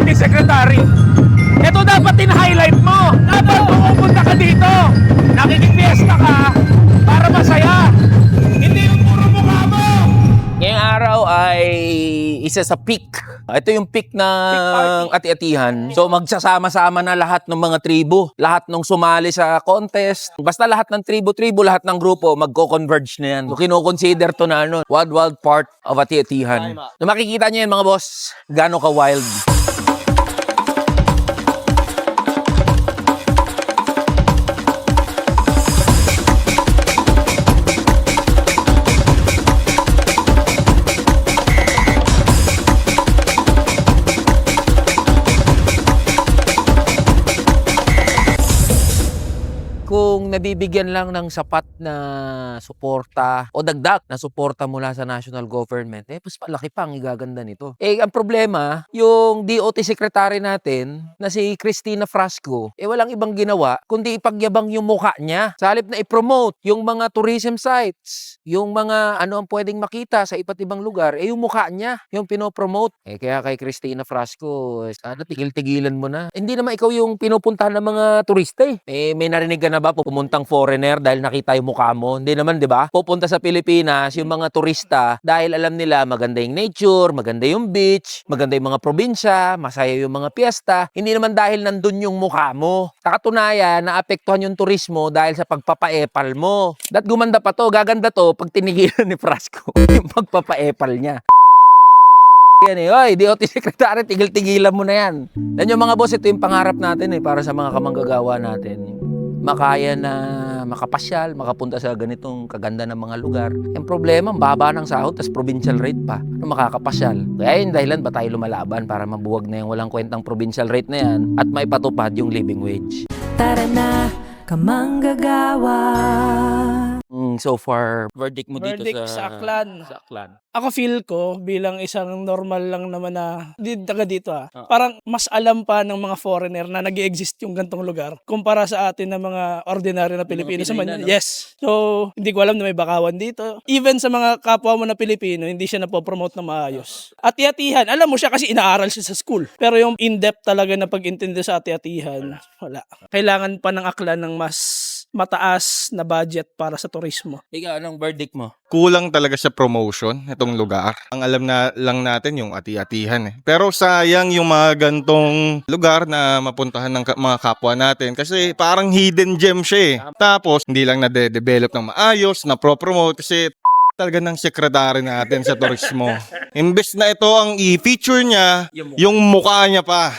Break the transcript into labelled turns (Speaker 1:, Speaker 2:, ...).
Speaker 1: DOT Secretary. Ito dapat in-highlight mo. Dapat pumupunta ka dito. Nakikipiesta ka para masaya. Hindi yung puro mukha mo. Ngayong araw ay isa sa peak. Ito yung peak ng ati-atihan. So magsasama-sama na lahat ng mga tribo. Lahat ng sumali sa contest. Basta lahat ng tribo-tribo, lahat ng grupo, magko-converge na yan. So kino-consider to na ano, wild part of ati-atihan. So makikita nyo yan mga boss, gaano ka-wild. Kung nabibigyan lang ng sapat na suporta o dagdag na suporta mula sa national government, mas malaki pang igaganda nito. Ang problema, yung DOT secretary natin na si Cristina Frasco, walang ibang ginawa kundi ipagyabang yung mukha niya. Sa halip na i-promote yung mga tourism sites, yung mga ano ang pwedeng makita sa iba't ibang lugar, yung mukha niya, yung pinopromote. Kaya kay Cristina Frasco, sana tigil-tigilan mo na. Hindi naman ikaw yung pinupuntahan ng mga turista may narinig ka na ba pumuntang foreigner dahil nakita yung mukha mo? Hindi naman, di ba? Pupunta sa Pilipinas yung mga turista dahil alam nila maganda yung nature, maganda yung beach, maganda yung mga probinsya, masaya yung mga piyesta. Hindi naman dahil nandun yung mukha mo. Sa katunayan, naapektuhan yung turismo dahil sa pagpapa-epal mo. Dat gumanda pa to, gaganda to pag tinigilan ni Frasco yung pagpapa-epal niya. Yan oy, DOT Secretary, tigil-tigilan mo na yan. Dan yung mga boss, ito yung pangarap natin para sa mga kamanggagawa natin. Makaya na makapasyal, makapunta sa ganitong kaganda ng mga lugar. Yung problema, baba ng sahod, tas provincial rate pa. Ano makakapasyal? Kaya yung dahilan ba tayo lumalaban para mabuwag na yung walang kwentang provincial rate na yan at maipatupad yung living wage.
Speaker 2: Tara na, kamanggagawa.
Speaker 1: So far, verdict mo dito
Speaker 3: Verdict sa Aklan.
Speaker 1: Sa Aklan.
Speaker 3: Ako feel ko bilang isang normal lang naman na taga dito parang mas alam pa ng mga foreigner na nag-i-exist yung gantong lugar kumpara sa atin na mga ordinary na Pilipino sa Manila. No? Yes. So, hindi ko alam na may bakawan dito. Even sa mga kapwa mo na Pilipino, hindi siya napopromote na maayos. Ati-atihan, alam mo siya kasi inaaral siya sa school. Pero yung in-depth talaga na pag-intindi sa ati-atihan, wala. Kailangan pa ng Aklan ng mas mataas na budget para sa turismo.
Speaker 1: Ikaw, anong verdict mo?
Speaker 4: Kulang talaga sa promotion itong lugar. Ang alam na lang natin yung ati-atihan Pero sayang yung mga gantong lugar na mapuntahan ng mga kapwa natin kasi parang hidden gem siya Tapos hindi lang na-develop ng maayos, na pro-promote kasi talaga ng sekretary natin sa turismo. Imbes na ito ang i-feature niya, yung mukha niya pa.